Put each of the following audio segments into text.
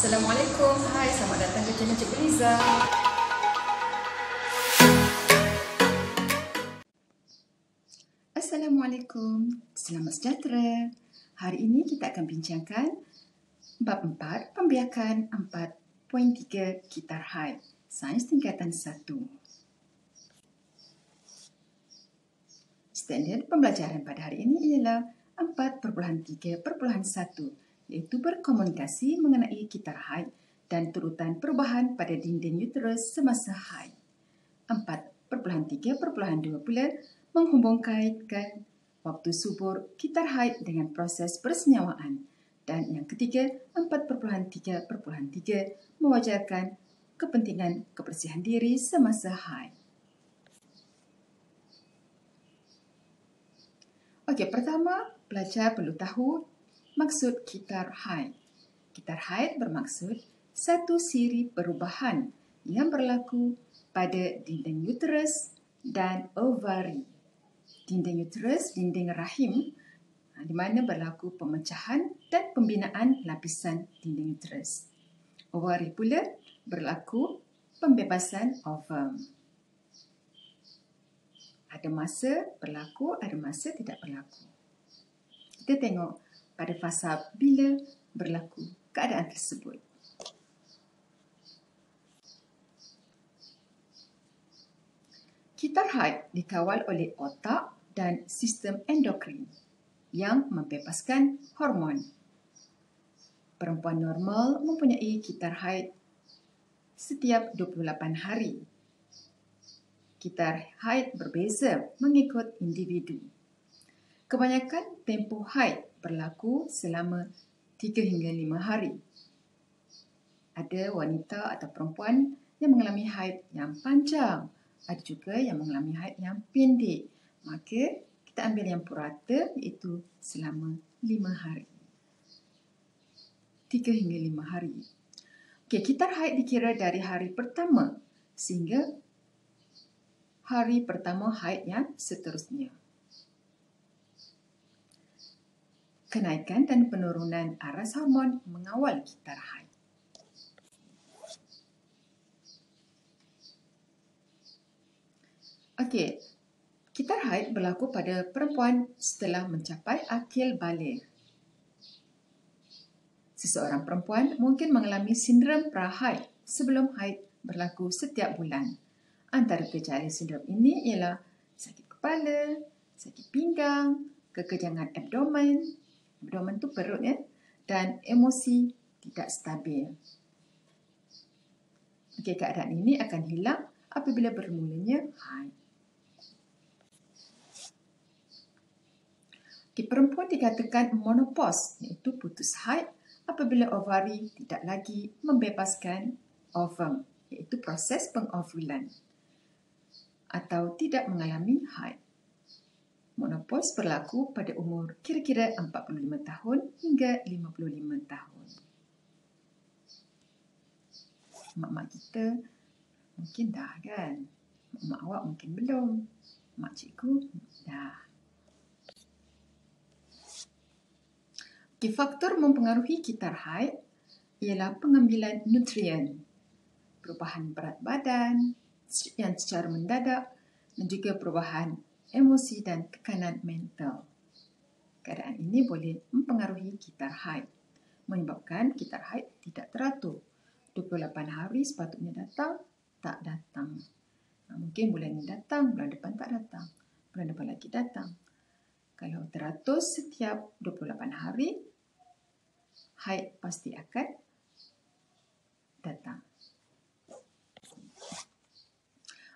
Assalamualaikum. Hai, selamat datang ke channel Cikgu Liza. Assalamualaikum. Selamat sejahtera. Hari ini kita akan bincangkan bab 4, pembiakan 4.3 gitar high, sains tingkatan 1. Standard pembelajaran pada hari ini ialah 4.3.1, iaitu berkomunikasi mengenai gitar haid dan turutan perubahan pada dinding uterus semasa haid. 4.3.2 pula menghubungkan waktu subur gitar haid dengan proses persenyawaan. Dan yang ketiga, 4.3.3 mewajarkan kepentingan kebersihan diri semasa haid. Okey, pertama, pelajar perlu tahu maksud gitar haid. Gitar haid bermaksud satu siri perubahan yang berlaku pada dinding uterus dan ovari. Dinding uterus, dinding rahim, di mana berlaku pemecahan dan pembinaan lapisan dinding uterus. Ovari pula berlaku pembebasan ovum. Ada masa berlaku, ada masa tidak berlaku. Kita tengok pada fasa bila berlaku keadaan tersebut. Gitar haid dikawal oleh otak dan sistem endokrin yang membebaskan hormon. Perempuan normal mempunyai gitar haid setiap 28 hari. Gitar haid berbeza mengikut individu. Kebanyakan tempoh haid berlaku selama 3 hingga 5 hari. Ada wanita atau perempuan yang mengalami haid yang panjang. Ada juga yang mengalami haid yang pendek. Maka kita ambil yang purata, iaitu selama 5 hari. 3 hingga 5 hari. Okey, gitar haid dikira dari hari pertama sehingga hari pertama haid yang seterusnya. Kenaikan dan penurunan aras hormon mengawal gitar haid. Okey, gitar haid berlaku pada perempuan setelah mencapai akil baligh. Seseorang perempuan mungkin mengalami sindrom pra-haid sebelum haid berlaku setiap bulan. Antara gejala sindrom ini ialah sakit kepala, sakit pinggang, kekejangan abdomen tu perut ya, dan emosi tidak stabil. Okey, keadaan ini akan hilang apabila bermulanya haid. Okey, perempuan dikatakan menopause, iaitu putus haid apabila ovari tidak lagi membebaskan ovum, iaitu proses pengovulan, atau tidak mengalami haid. Menopause berlaku pada umur kira-kira 45 tahun hingga 55 tahun. Mak-mak kita mungkin dah kan? Mak awak mungkin belum. Mak cikgu dah. Okay, faktor mempengaruhi gitar haid ialah pengambilan nutrien, perubahan berat badan yang secara mendadak dan juga perubahan emosi dan tekanan mental. Keadaan ini boleh mempengaruhi gitar haid, menyebabkan gitar haid tidak teratur. 28 hari sepatutnya datang, tak datang. Mungkin bulan ini datang, bulan depan tak datang. Bulan depan lagi datang. Kalau teratur setiap 28 hari, haid pasti akan datang.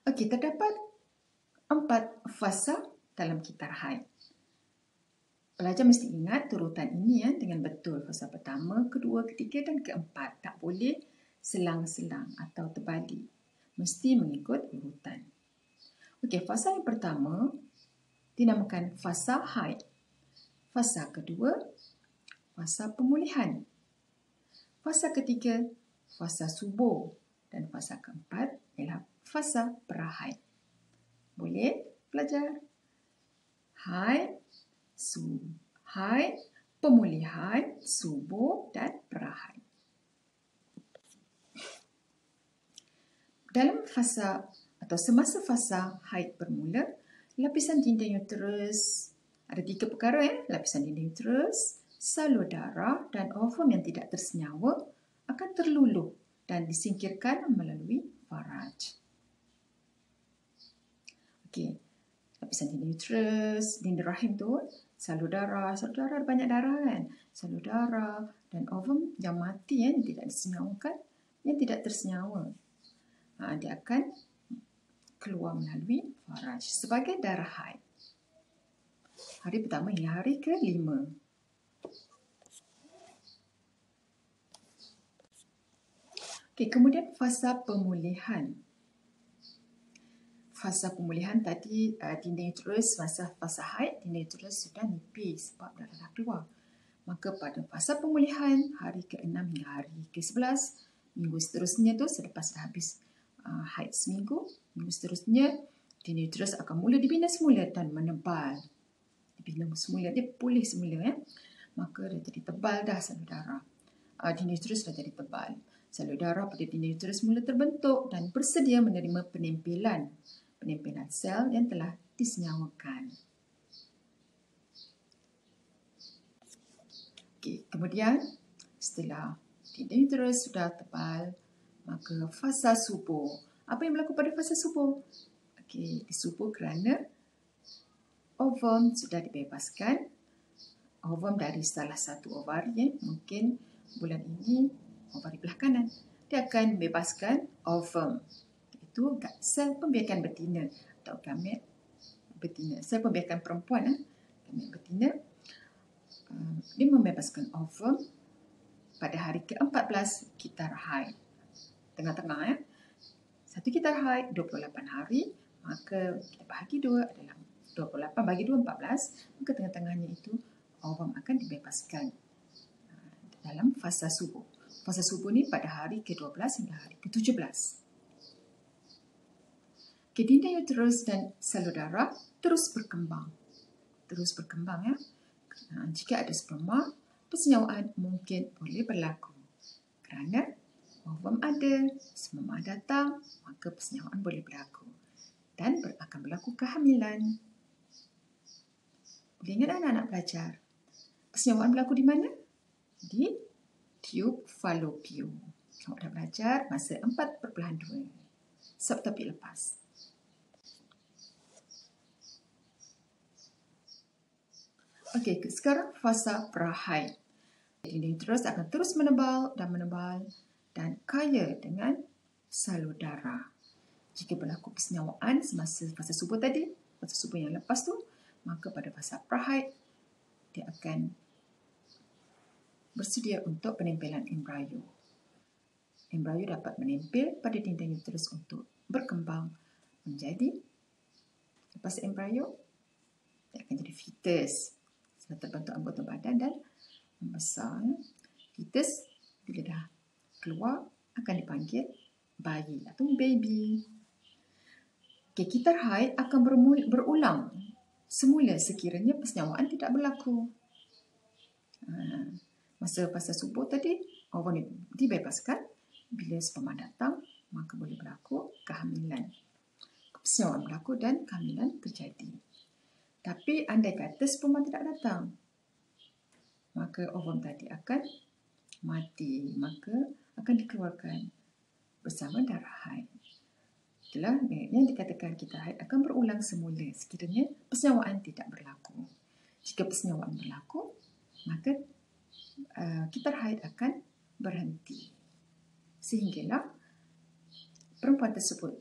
Okey, terdapat 4 fasa dalam gitar haid. Pelajar mesti ingat turutan ini ya dengan betul. Fasa pertama, kedua, ketiga dan keempat. Tak boleh selang-selang atau terbalik. Mesti mengikut urutan. Okey, fasa yang pertama dinamakan fasa haid. Fasa kedua, fasa pemulihan. Fasa ketiga, fasa subur. Dan fasa keempat ialah fasa pra-haid. Boleh belajar? Haid, haid, pemulihan, subur dan pra-haid. Dalam fasa atau semasa fasa haid bermula, lapisan dinding uterus ada 3 perkara lapisan dinding uterus, salur darah dan ovum yang tidak tersenyawa akan terluluh dan disingkirkan melalui faraj. Okey, lapisan dinding uterus, dinding rahim tu, salur darah ada banyak darah kan? Salur darah dan ovum yang mati yang tidak disenyawakan, yang tidak tersenyawa. Dia akan keluar melalui faraj sebagai darah haid. Hari pertama hingga hari ke-5. Okey, kemudian fasa pemulihan. Fasa pemulihan tadi dinding uterus, masa fasa haid dinding uterus sudah nipis sebab darah dah keluar. Maka pada fasa pemulihan hari ke-6 hingga hari ke-11, minggu seterusnya tu selepas dah habis haid seminggu, minggu seterusnya dinding uterus akan mula dibina semula dan menebal. Dibina semula, dia pulih semula Maka dia jadi tebal dah salur darah. Dinding uterus dah jadi tebal. Salur darah pada dinding uterus mula terbentuk dan bersedia menerima penempelan sel yang telah disenyawakan. Okey, kemudian setelah dinding uterus sudah tebal, maka fasa subur. Apa yang berlaku pada fasa subur? Okey, disubur kerana ovum sudah dibebaskan. Ovum dari salah satu ovari, mungkin bulan ini ovari belah kanan. Dia akan membebaskan ovum. Itu sel pembiakan betina atau gamet betina. Sel pembiakan perempuan, gamet betina. Dia membebaskan ovum pada hari ke-14 kitar haid. Tengah-tengah Satu kitar haid 28 hari, maka kita bahagi 2 adalah 28 bagi 2 14, maka tengah-tengahnya itu ovum akan dibebaskan dalam fasa subur. Fasa subur ni pada hari ke-12 hingga hari ke-17. Dinding uterus dan salur darah terus berkembang. Jika ada sperma, persenyawaan mungkin boleh berlaku. Kerana ovum ada, sperma datang, maka persenyawaan boleh berlaku. Dan akan berlaku kehamilan. Boleh ingat anak-anak pelajar? Persenyawaan berlaku di mana? Di tiub fallopian. Awak dah belajar masa 4.2. Subtopik lepas. Okey, sekarang fasa prahaid. Dinding uterus akan terus menebal dan kaya dengan salur darah. Jika berlaku persenyawaan semasa fasa subur tadi, fasa subur yang lepas tu, maka pada fasa prahaid dia akan bersedia untuk penempelan embrio. Embrio dapat menempel pada dinding uterus untuk berkembang menjadi, lepas embrio dia akan jadi fetus. Sudah terbentuk anggota badan dan membesar. Fetus bila dah keluar akan dipanggil bayi atau baby. Kitar haid akan berulang semula sekiranya persenyawaan tidak berlaku. Masa fasa subur tadi, ovum dibebaskan. Bila sperma datang, maka boleh berlaku kehamilan. Persenyawaan berlaku dan kehamilan terjadi. Tapi andai kata sperma tidak datang, maka ovum tadi akan mati, maka akan dikeluarkan bersama darah haid. Itulah yang dikatakan kitar haid akan berulang semula sekiranya persenyawaan tidak berlaku. Jika persenyawaan berlaku, maka kitar haid akan berhenti. Sehinggalah perempuan tersebut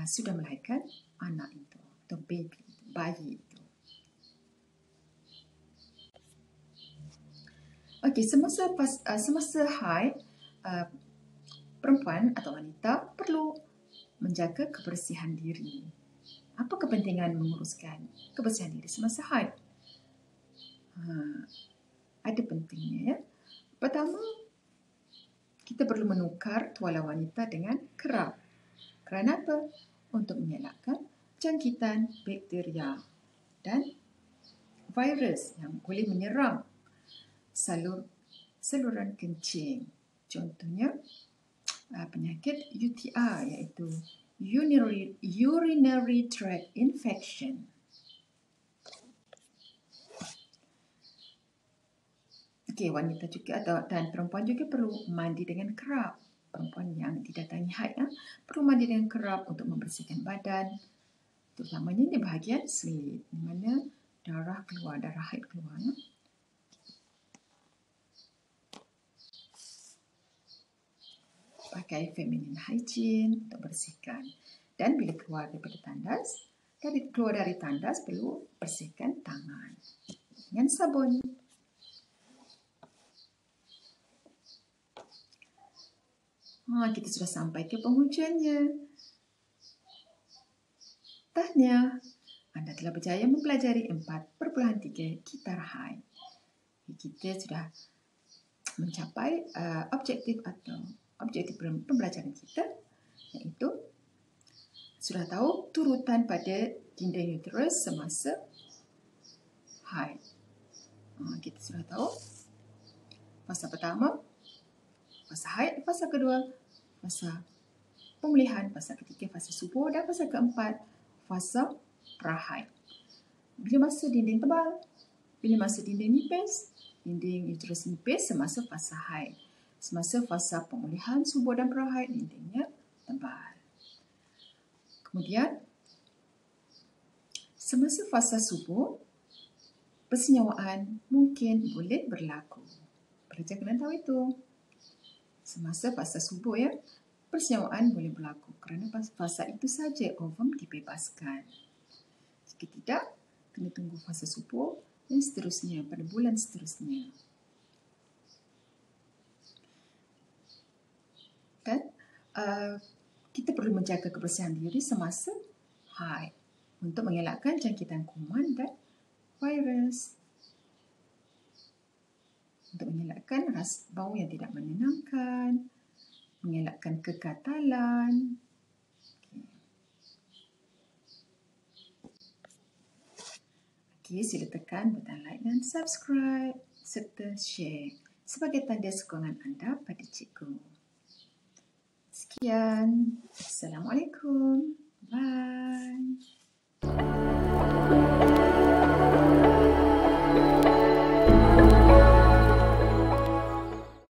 sudah melahirkan anak itu atau bayi itu. Okey, semasa haid, perempuan atau wanita perlu menjaga kebersihan diri. Apa kepentingan menguruskan kebersihan diri semasa haid? Ada pentingnya. Pertama, kita perlu menukar tuala wanita dengan kerap. Kerana apa? Untuk mengelakkan jangkitan bakteria dan virus yang boleh menyerang saluran kencing. Contohnya penyakit UTI iaitu urinary tract infection. Okey, wanita juga dan perempuan juga perlu mandi dengan kerap. Perempuan yang didatangi haid perlu mandi dengan kerap untuk membersihkan badan, terutamanya di bahagian slit, di mana darah haid keluar. Pakai feminine hygiene untuk bersihkan. Dan bila keluar dari tandas perlu bersihkan tangan dengan sabun. Kita sudah sampai ke penghujungnya. Tahniah, anda telah berjaya mempelajari 4.3 kitar haid. Kita sudah mencapai objektif pembelajaran kita, iaitu sudah tahu turutan pada dinding uterus semasa haid. Kita sudah tahu fasa pertama, fasa haid, fasa kedua, fasa pemulihan, fasa ketiga, fasa subur, dan fasa keempat, fasa prahaid. Bila masa dinding tebal, bila masa dinding nipis, dinding uterus nipis semasa fasa haid. Semasa fasa pemulihan, subur dan prahaid, dindingnya tebal. Kemudian, semasa fasa subur, persenyawaan mungkin boleh berlaku. Pelajar kena tahu itu. Semasa fasa subur persenyawaan boleh berlaku kerana fasa itu saja ovum dibebaskan. Jika tidak, kena tunggu fasa subur dan seterusnya pada bulan seterusnya. Dan kita perlu menjaga kebersihan diri semasa haid untuk mengelakkan jangkitan kuman dan virus. Untuk mengelakkan rasa bau yang tidak menyenangkan, mengelakkan kegatalan. Okey, sila tekan butang like dan subscribe serta share sebagai tanda sokongan anda pada cikgu. Sekian. Assalamualaikum. Bye.